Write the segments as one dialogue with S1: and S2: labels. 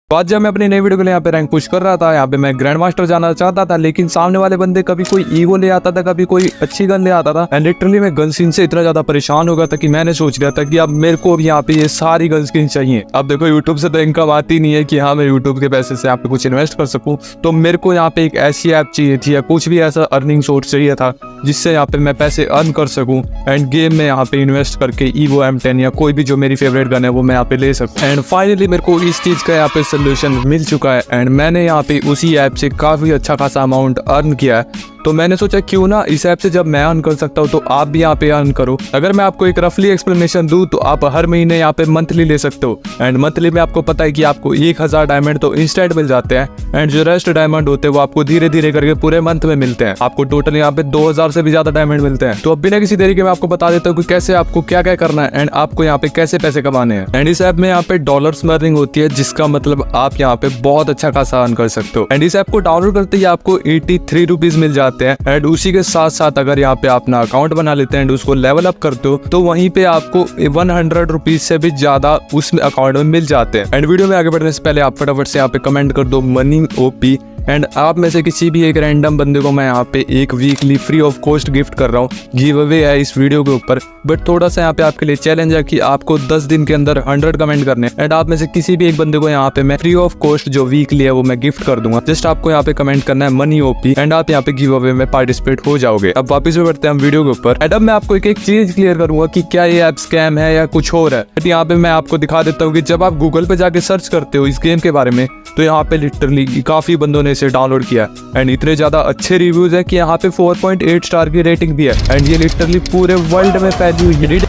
S1: तो आज जब मैं अपनी नई वीडियो के लिए यहाँ पे रैंक पुश कर रहा था, यहाँ पे मैं ग्रैंड मास्टर जाना चाहता था, लेकिन सामने वाले बंदे कभी कोई ईगो ले आता था, कभी कोई अच्छी गन ले आता था। एंड लिटरली मैं गन स्किन से इतना ज्यादा परेशान हो गया था कि मैंने सोच लिया था कि अब मेरे को यहाँ पे ये सारी गन स्किन चाहिए। अब देखो यूट्यूब से तो इनकम आती नहीं है कि हाँ मैं यूट्यूब के पैसे से यहाँ पे कुछ इन्वेस्ट कर सकूँ, तो मेरे को यहाँ पे एक ऐसी ऐप चाहिए थी या कुछ भी ऐसा अर्निंग सोर्स चाहिए था जिससे यहाँ पे मैं पैसे अर्न कर सकूँ एंड गेम में यहाँ पे इन्वेस्ट करके ईवो M10 या कोई भी जो मेरी फेवरेट गन है वो मैं यहाँ पे ले सकूँ। एंड फाइनली मेरे को इस चीज का यहाँ पे सोल्यूशन मिल चुका है एंड मैंने यहाँ पे उसी ऐप से काफी अच्छा खासा अमाउंट अर्न किया है। तो मैंने सोचा क्यों ना इस ऐप से जब मैं अर्न कर सकता हूँ तो आप भी यहाँ पे अर्न करो। अगर मैं आपको एक रफली एक्सप्लेनेशन दूं तो आप हर महीने यहाँ पे मंथली ले सकते हो एंड मंथली में आपको पता है कि आपको 1000 डायमंड तो इंस्टेंट मिल जाते हैं एंड जो रेस्ट डायमंड होते हैं वो आपको धीरे धीरे करके पूरे मंथ में मिलते हैं। आपको टोटल यहाँ पे 2000 से भी ज्यादा डायमंड मिलते हैं। तो अब बिना किसी तरीके में आपको बता देता हूँ कि कैसे आपको क्या क्या करना है एंड आपको यहाँ पे कैसे पैसे कमाने हैं। एंड इस ऐप में यहाँ पे डॉलर्स में अर्निंग होती है, जिसका मतलब आप यहाँ पे बहुत अच्छा खासा अर्न कर सकते हो। एंड इस ऐप को डाउनलोड करते ही आपको 83 रुपीज मिल जाते हैं एंड उसी के साथ साथ अगर यहाँ पे अपना अकाउंट बना लेते हैं एंड उसको लेवल अप करते हो तो वहीं पे आपको 100 रुपीज से भी ज्यादा उस अकाउंट में मिल जाते हैं। एंड वीडियो में आगे बढ़ने से पहले आप फटाफट से यहाँ पे कमेंट कर दो मनी ओपी एंड आप में से किसी भी एक रैंडम बंदे को मैं यहाँ पे एक weekly free of cost gift कर रहा हूँ। गिव अवे है इस वीडियो के ऊपर, बट थोड़ा सा यहाँ पे आपके लिए चैलेंज है कि आपको 10 दिन के अंदर 100 कमेंट करने एंड आप में से किसी भी एक बंदे को यहाँ पे मैं फ्री ऑफ कॉस्ट जो वीकली है वो मैं गिफ्ट कर दूंगा। जस्ट आपको यहाँ पे कमेंट करना है मनी ओपी एंड आप यहाँ पे गिव अवे में पार्टिसिपेट हो जाओगे। अब वापिस में बढ़ते हैं हम वीडियो के ऊपर एंड अब मैं आपको एक चीज क्लियर करूंगा कि क्या ये ऐप स्कैम है या कुछ और है। यहाँ पे मैं आपको दिखा देता हूँ कि जब आप गूगल पे जाके सर्च करते हो इस गेम के बारे में तो यहाँ पे लिटरली काफी बंदों ने इसे डाउनलोड किया एंड इतने ज्यादा अच्छे रिव्यूज है कि यहाँ पे 4.8 स्टार की रेटिंग भी है एंड ये लिटरली पूरे वर्ल्ड में फैली हुई है।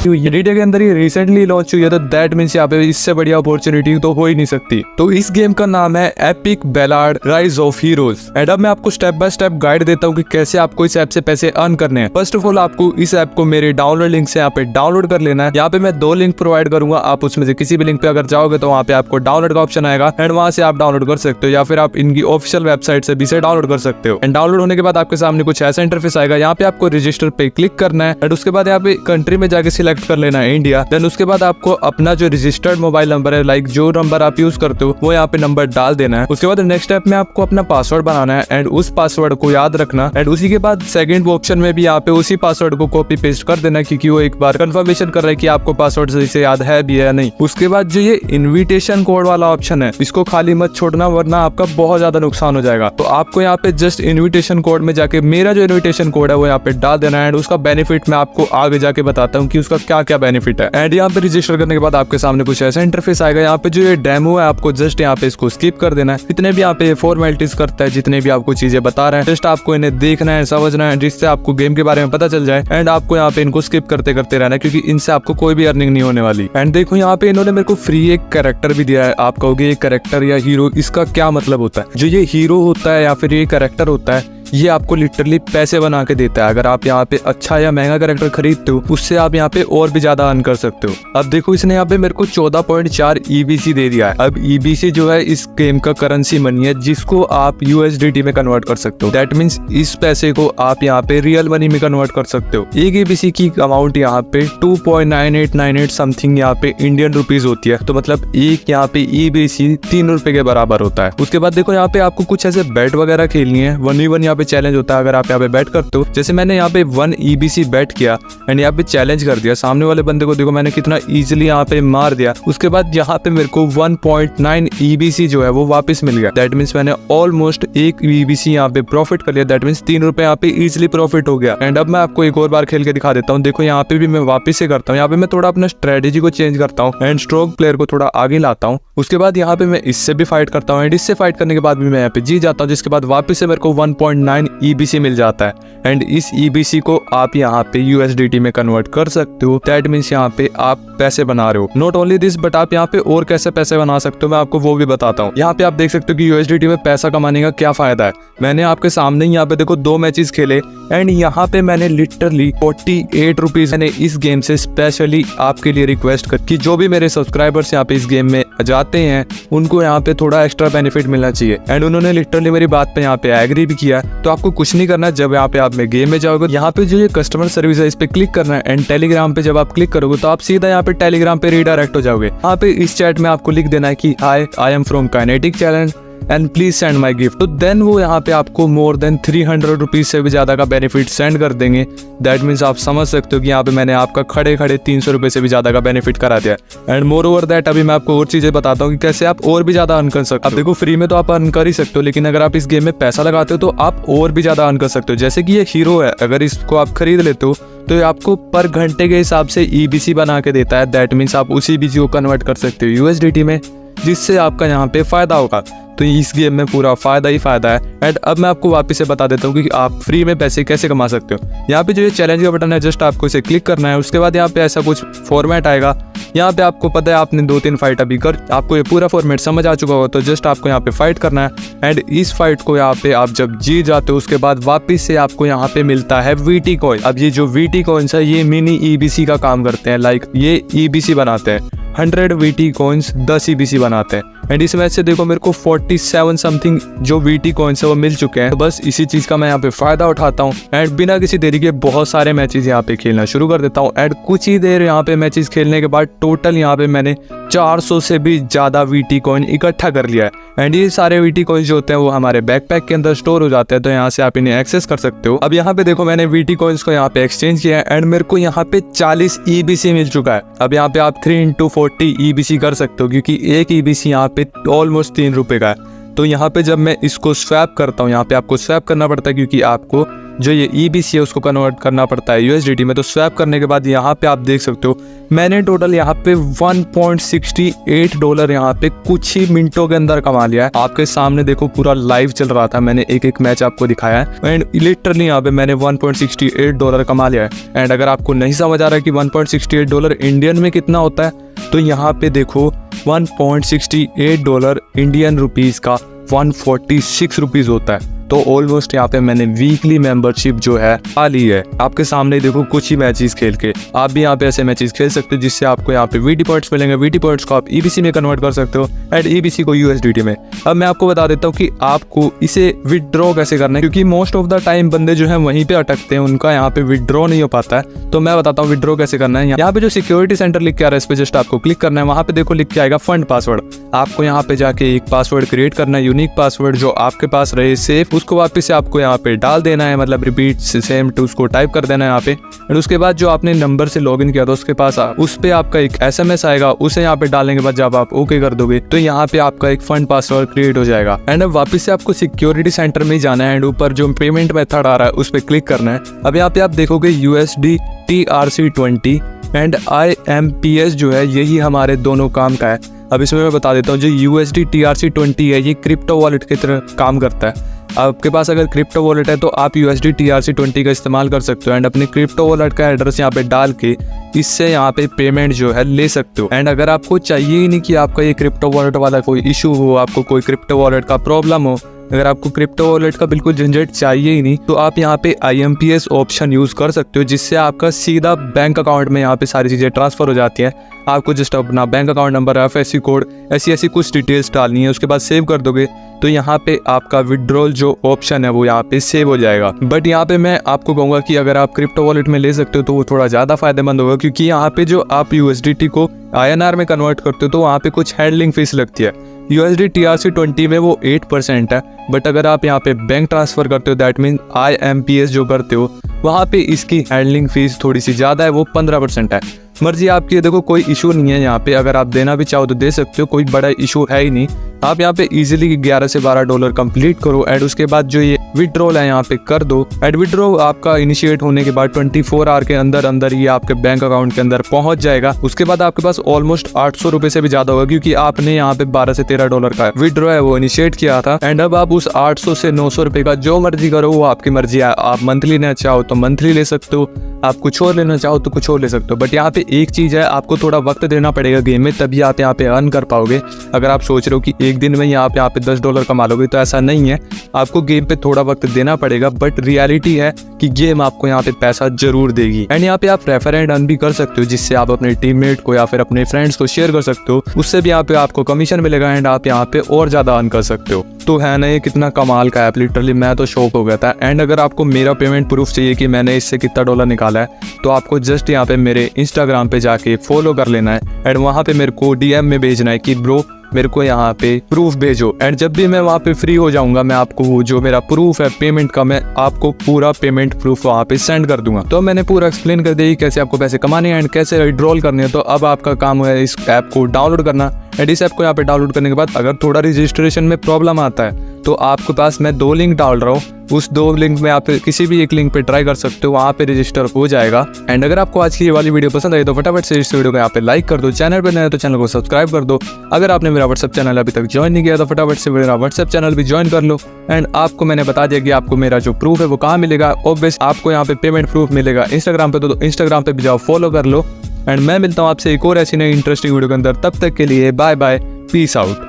S1: रेडियो के अंदर ये रिसेंटली लॉन्च हुई है, तो दैट मींस यहाँ पे इससे बढ़िया अपॉर्चुनिटी तो हो ही नहीं सकती। तो इस गेम का नाम है Epic Ballad Rise of Heroes and अब मैं आपको स्टेप बाय स्टेप गाइड देता हूँ कि कैसे आपको इस ऐप से पैसे अर्न करने हैं। फर्स्ट ऑफ ऑल आपको इस ऐप को मेरे डाउनलोड लिंक से यहाँ पे डाउनलोड कर लेना है। यहाँ पे मैं 2 लिंक प्रोवाइड करूंगा, आप उसमें से किसी भी लिंक पे अगर जाओगे तो वहाँ पे आपको डाउनलोड का ऑप्शन आएगा एंड वहाँ से आप डाउनलोड कर सकते हो या फिर आप इनकी ऑफिशियल वेबसाइट से भी इसे डाउनलोड कर सकते हो। एंड डाउनलोड होने के बाद आपके सामने कुछ ऐसा इंटरफेस आएगा, यहाँ पे आपको रजिस्टर पे क्लिक करना है एंड उसके बाद यहाँ पे कंट्री में जाके सिलेक्ट कर लेना है इंडिया। देन उसके बाद आपको अपना जो रजिस्टर्ड मोबाइल नंबर है, लाइक जो नंबर आप यूज करते हो वो यहाँ पे नंबर डाल देना है। उसके बाद नेक्स्ट स्टेप में आपको अपना पासवर्ड बनाना है एंड उस पासवर्ड को याद रखना एंड उसी के बाद सेकंड ऑप्शन में भी यहाँ पे उसी पासवर्ड को कॉपी पेस्ट कर देना क्योंकि वो एक बार कंफर्मेशन कर रहा है कि आपको पासवर्ड सही से याद है भी है या नहीं। उसके बाद जो ये इन्विटेशन कोड वाला ऑप्शन है इसको खाली मत छोड़ना वरना आपका बहुत ज्यादा नुकसान हो जाएगा। तो आपको यहाँ पे जस्ट इन्विटेशन कोड में जाके मेरा जो इन्विटेशन कोड है वो यहाँ पे डाल देना है एंड उसका बेनिफिट मैं आपको आगे जाके बताता हूँ कि उसका क्या क्या बेनिफिट है। एंड यहाँ पे रजिस्टर करने के बाद आपके सामने कुछ ऐसा इंटरफेस आएगा, यहाँ पे जो ये डेमो है आपको जस्ट यहाँ पे इसको स्किप कर देना है। जितने भी यहाँ पे फॉर्मेलिटीज करता है, जितने भी आपको चीजें बता रहे हैं, जस्ट आपको इन्हें देखना है, समझना है, जिससे आपको गेम के बारे में पता चल जाए एंड आपको यहाँ पे इनको स्किप करते करते रहना है क्योंकि इनसे आपको कोई भी अर्निंग नहीं होने वाली। एंड देखो यहाँ पे इन्होंने मेरे को फ्री एक कैरेक्टर भी दिया है। आप कहोगे ये कैरेक्टर या हीरो इसका क्या मतलब होता है? जो ये हीरो होता है या फिर ये कैरेक्टर होता है ये आपको लिटरली पैसे बना के देता है। अगर आप यहाँ पे अच्छा या महंगा कैरेक्टर खरीदते हो उससे आप यहाँ पे और भी ज्यादा अर्न कर सकते हो। अब देखो इसने यहाँ पे मेरे को 14.4 EBC दे दिया है। अब EBC जो है इस गेम का करेंसी मनी है जिसको आप USDT में कन्वर्ट कर सकते हो। दैट मीन्स इस पैसे को आप यहाँ पे रियल मनी में कन्वर्ट कर सकते हो। एक EBC की अमाउंट यहाँ पे 2.9898 समथिंग यहाँ पे इंडियन रुपीज होती है। तो मतलब एक यहाँ पे EBC 3 रुपए के बराबर होता है। उसके बाद देखो यहाँ पे आपको कुछ ऐसे बैट वगैरह खेलनी है, 1v1 यहाँ पे चैलेंज होता है। अगर आप यहाँ पे बैट करते हो, जैसे मैंने यहाँ पे 1 EBC बैट किया एंड यहाँ पे चैलेंज कर दिया, सामने वाले बंदे को देखो मैंने कितना इजीली यहाँ पे मार दिया। उसके बाद यहाँ पे मेरे को 1.9 EBC जो है वो वापस मिल गया। दैट मीन्स मैंने ऑलमोस्ट 1 EBC यहाँ पे प्रॉफिट कर लिया। दैट मीन्स 3 रुपए यहाँ पे इजिली प्रॉफिट हो गया। एंड अब मैं आपको एक और बार खेल के दिखा देता हूँ। देखो यहाँ पे भी मैं वापस से करता हूँ, यहाँ पे मैं थोड़ा अपना स्ट्रेटेजी को चेंज करता हूँ एंड स्ट्रोक प्लेयर को थोड़ा आगे लाता हूँ। उसके बाद यहाँ पे मैं इससे भी फाइट करता हूँ एंड इससे फाइट करने के बाद भी मैं यहाँ पे जीत जाता हूँ, जिसके बाद वापस से मेरे को 1.9 EBC मिल जाता है एंड इस EBC को आप यहाँ पे USDT में कन्वर्ट कर सकते हो। दैट मीन्स यहाँ पे आप पैसे बना रहे हो। नॉट ओनली दिस बट आप यहाँ पे और कैसे पैसे बना सकते हो मैं आपको वो भी बताता हूँ। यहाँ पे आप देख सकते हो कि USDT में पैसा कमाने का क्या फायदा है। मैंने आपके सामने यहाँ पे देखो 2 मैचेस खेले एंड यहाँ पे मैंने लिटरली 48 रुपीज मैंने इस गेम से स्पेशली आपके लिए रिक्वेस्ट कर कि जो भी मेरे सब्सक्राइबर्स यहाँ पे इस गेम में जाते हैं उनको यहाँ पे थोड़ा एक्स्ट्रा बेनिफिट मिलना चाहिए एंड उन्होंने लिटरली मेरी बात पे यहाँ पे एग्री भी किया तो आपको कुछ नहीं करना है। जब यहाँ पे आप में गेम में जाओगे, यहाँ पे जो ये कस्टमर सर्विस है इस पे क्लिक करना है एंड टेलीग्राम पे जब आप क्लिक करोगे तो आप सीधा यहाँ पे टेलीग्राम पे रीडायरेक्ट हो जाओगे। यहाँ पे इस चैट में आपको लिख देना है कि hi I am from kinetic challenge and please send my gift. तो देन वो यहाँ पे आपको मोर देन 300 रुपीज से भी ज्यादा का बेनिफिट सेंड कर देंगे। दैट मीन्स आप समझ सकते हो कि यहाँ पे मैंने आपका खड़े खड़े 300 रुपये से भी ज्यादा का बेनिफिट करा दिया। एंड मोर ओवर दैट अभी मैं आपको और चीजें बताता हूँ कि कैसे आप और भी ज्यादा अर्न कर सकते हो। अब देखो फ्री में तो आप अर्न कर ही सकते हो, लेकिन अगर आप इस गेम में पैसा लगाते हो तो आप और भी ज्यादा अर्न कर सकते हो। जैसे कि ये हीरो है, अगर इसको आप खरीद लेते हो तो ये आपको पर घंटे के हिसाब से EBC बना के देता है। दैट मीन्स आप उसी EBC को कन्वर्ट कर सकते हो USDT में, जिससे आपका यहाँ पे फायदा होगा। तो इस गेम में पूरा फायदा ही फायदा है। एंड अब मैं आपको वापस से बता देता हूँ कि आप फ्री में पैसे कैसे कमा सकते हो। यहाँ पे जो ये चैलेंज का बटन है, जस्ट आपको इसे क्लिक करना है। उसके बाद यहाँ पे ऐसा कुछ फॉर्मेट आएगा। यहाँ पे आपको पता है आपने 2-3 फाइट अभी कर, आपको ये पूरा फॉर्मेट समझ आ चुका होगा। तो जस्ट आपको यहाँ पे फाइट करना है एंड इस फाइट को यहाँ पे आप जब जीत जाते हो उसके बाद वापस से आपको यहाँ पे मिलता है VT कॉइन। अब ये जो VT कॉइन्स है ये मिनी EBC का काम करते हैं। लाइक ये EBC बनाते हैं, 100 VT कॉइन्स 10 EBC बनाते हैं। एंड इस मैच से देखो मेरे को 47 समथिंग जो VT कॉइन्स है वो मिल चुके हैं। तो बस इसी चीज का मैं यहाँ पे फायदा उठाता हूँ एंड बिना किसी देरी के बहुत सारे मैचेस यहाँ पे खेलना शुरू कर देता हूँ। एंड कुछ ही देर यहाँ पे मैचेस खेलने के बाद टोटल यहाँ पे मैंने 400 से भी ज्यादा VT कॉइन इकट्ठा कर लिया है। एंड ये सारे VT कॉइन्स जो होते हैं वो हमारे बैकपैक के अंदर स्टोर हो जाते हैं, तो यहाँ से आप इन्हें एक्सेस कर सकते हो। अब यहाँ पे देखो मैंने VT कॉइन्स को यहाँ पे एक्सचेंज किया है एंड मेरे को यहाँ पे 40 EBC मिल चुका है। अब यहाँ पे आप 3x40 EBC कर सकते हो, क्योंकि एक EBC यहाँ पे ऑलमोस्ट 3 रुपए का है। तो यहाँ पे जब मैं इसको स्वैप करता हूँ, यहाँ पे आपको स्वैप करना पड़ता है क्योंकि आपको जो ये EBC है उसको कन्वर्ट करना पड़ता है USDT में। तो स्वैप करने के बाद यहाँ पे आप देख सकते हो मैंने टोटल यहाँ पे $1.68 यहाँ पे कुछ ही मिनटों के अंदर कमा लिया है। आपके सामने देखो पूरा लाइव चल रहा था, मैंने एक एक मैच आपको दिखाया है एंड लिटरली यहाँ पे मैंने $1.68 कमा लिया है। एंड अगर आपको नहीं समझ आ रहा है कि $1.68 इंडियन में कितना होता है तो यहाँ पे देखो $1.68 इंडियन रुपीज का 146 रुपीज होता है। तो ऑलमोस्ट यहाँ पे मैंने वीकली मेंबरशिप जो है आ ली है। आपके सामने देखो कुछ ही मैचेस खेल के आप भी यहाँ पे ऐसे मैचेस खेल सकते हो जिससे आपको यहाँ पे VT पॉइंट्स मिलेंगे। VT पॉइंट्स को आप EBC में कन्वर्ट कर सकते हो एंड EBC को USDT में। अब मैं आपको बता देता हूँ कि आपको इसे विदड्रॉ कैसे करना है, क्योंकि मोस्ट ऑफ द टाइम बंदे जो है वहीं पे अटकते हैं, उनका यहाँ पे विदड्रॉ नहीं हो पाता है। तो मैं बताता हूँ विदड्रॉ कैसे करना है। यहाँ पे जो सिक्योरिटी सेंटर लिख के आ रहा है इस पे जस्ट आपको क्लिक करना है। वहाँ पे देखो लिख के आएगा फंड पासवर्ड। आपको यहाँ पे जाके एक पासवर्ड क्रिएट करना है, यूनिक पासवर्ड जो आपके पास रहे सेफ, उसको वापस से आपको यहाँ पे डाल देना है, मतलब रिपीट सेम टू उसको टाइप कर देना है यहाँ पे। और उसके बाद जो आपने नंबर से लॉगिन किया था उसके पास उस पे आपका एक SMS आएगा, उसे यहाँ पे डालने के बाद जब आप ओके कर दोगे तो यहाँ पे आपका एक फंड पासवर्ड क्रिएट हो जाएगा। एंड अब वापस से आपको सिक्योरिटी सेंटर में जाना है एंड ऊपर जो पेमेंट मेथड आ रहा है उस पर क्लिक करना है। अब यहाँ पे आप देखोगे USD TRC20 एंड IMPS जो है यही हमारे दोनों काम का है। अब इसमें मैं बता देता हूँ जो USD TRC20 है ये क्रिप्टो वॉलेट की तरह काम करता है। आपके पास अगर क्रिप्टो वॉलेट है तो आप USD TRC20 का इस्तेमाल कर सकते हो एंड अपने क्रिप्टो वॉलेट का एड्रेस यहाँ पे डाल के इससे यहाँ पे पेमेंट जो है ले सकते हो। एंड अगर आपको चाहिए ही नहीं कि आपका ये क्रिप्टो वॉलेट वाला कोई इशू हो, आपको कोई क्रिप्टो वॉलेट का प्रॉब्लम हो, अगर आपको क्रिप्टो वॉलेट का बिल्कुल झंझट चाहिए ही नहीं तो आप यहाँ पे IMPS ऑप्शन यूज कर सकते हो, जिससे आपका सीधा बैंक अकाउंट में यहाँ पे सारी चीजें ट्रांसफर हो जाती हैं। आपको जस्ट अपना bank account number, FSC code, ऐसी कुछ डिटेल्स डालनी है, उसके बाद सेव कर दोगे तो यहाँ पे आपका विड्रॉल जो ऑप्शन है वो यहाँ पे सेव हो जाएगा। बट यहाँ पे मैं आपको कहूँगा कि अगर आप क्रिप्टो वॉलेट में ले सकते हो तो वो थोड़ा ज़्यादा फायदेमंद होगा, क्योंकि यहाँ पे जो आप USDT को INR में कन्वर्ट करते हो तो वहाँ पे कुछ हैंडलिंग फीस लगती है। USD TRC20 में वो 8% है, बट अगर आप यहाँ पे बैंक ट्रांसफर करते हो दैट मीन IMPS जो करते हो वहाँ पे इसकी हैंडलिंग फीस थोड़ी सी ज़्यादा है, वो 15% है। मर्जी आपकी है, देखो कोई इशू नहीं है यहाँ पे, अगर आप देना भी चाहो तो दे सकते हो, कोई बड़ा इशू है ही नहीं। आप यहाँ पे इजीली $11 से $12 कंप्लीट करो एंड उसके बाद जो ये विड्रॉल है यहाँ पे कर दो। एंड विड्रॉ आपका इनिशिएट होने के बाद 24 आवर के अंदर अंदर ये आपके बैंक अकाउंट के अंदर पहुंच जाएगा। उसके बाद आपके पास ऑलमोस्ट 800 रुपए से भी ज्यादा होगा, क्योंकि आपने यहाँ पे $12 से $13 का विड्रॉ है वो इनिशिएट किया था। एंड अब आप उस 800 से 900 रुपए का जो मर्जी करो वो आपकी मर्जी है। आप मंथली लेना चाहो तो मंथली ले सकते हो, आप कुछ और लेना चाहो तो कुछ और ले सकते हो। बट यहाँ पे एक चीज है, आपको थोड़ा वक्त देना पड़ेगा गेम में, तभी आप यहाँ पे अर्न कर पाओगे। अगर आप सोच रहे हो कि एक दिन में यहाँ पे $10 कमा लोगे तो ऐसा नहीं है, आपको गेम पे थोड़ा वक्त देना पड़ेगा। बट रियलिटी है कि गेम आपको यहाँ पे पैसा जरूर देगी। एंड यहाँ पे आप रेफर एंड अर्न भी कर सकते हो, जिससे आप अपने टीममेट को या फिर अपने फ्रेंड्स को शेयर कर सकते हो, उससे भी यहाँ पे आपको कमीशन मिलेगा एंड आप यहाँ पे और ज्यादा अर्न कर सकते हो। तो है ना ये कितना कमाल का ऐप, लिटरली मैं तो शॉक हो गया था। एंड अगर आपको मेरा पेमेंट प्रूफ चाहिए कि मैंने इससे कितना डॉलर निकाला है, तो आपको जस्ट यहाँ पे मेरे इंस्टाग्राम पे जाके फॉलो कर लेना है एंड वहाँ पे मेरे को DM में भेजना है कि ब्रो मेरे को यहाँ पे प्रूफ भेजो। एंड जब भी मैं वहाँ पे फ्री हो जाऊंगा, मैं आपको जो मेरा प्रूफ है पेमेंट का, मैं आपको पूरा पेमेंट प्रूफ वहाँ पे सेंड कर दूंगा। तो मैंने पूरा एक्सप्लेन कर दिया कैसे आपको पैसे कमाने हैं एंड कैसे विड्रॉल करने हैं। तो अब आपका काम है इस ऐप को डाउनलोड करना। एंड इस ऐप को यहाँ पे डाउनलोड करने के बाद अगर थोड़ा रजिस्ट्रेशन में प्रॉब्लम आता है तो आपके पास मैं 2 लिंक डाल रहा हूँ, उस 2 लिंक में आप किसी भी एक लिंक पे ट्राई कर सकते हो, वहाँ पे रजिस्टर हो जाएगा। एंड अगर आपको आज की ये वाली वीडियो पसंद आई तो फटाफट से इस वीडियो को यहाँ पे लाइक कर दो, चैनल पे नए हो तो चैनल को सब्सक्राइब कर दो। अगर आपने मेरा व्हाट्सएप चैनल अभी तक ज्वाइन नहीं किया तो फटाफट से मेरा व्हाट्सएप चैनल भी ज्वाइन कर लो। एंड आपको मैंने बता दिया कि आपको मेरा जो प्रूफ है वो कहाँ मिलेगा। ऑब्वियस आपको यहाँ पे पेमेंट प्रूफ मिलेगा इंस्टाग्राम पे, तो इंस्टाग्राम पे भी जाओ फॉलो कर लो। एंड मैं मिलता हूँ आपसे एक और ऐसी नई इंटरेस्टिंग वीडियो के अंदर, तब तक के लिए बाय बाय, पीस आउट।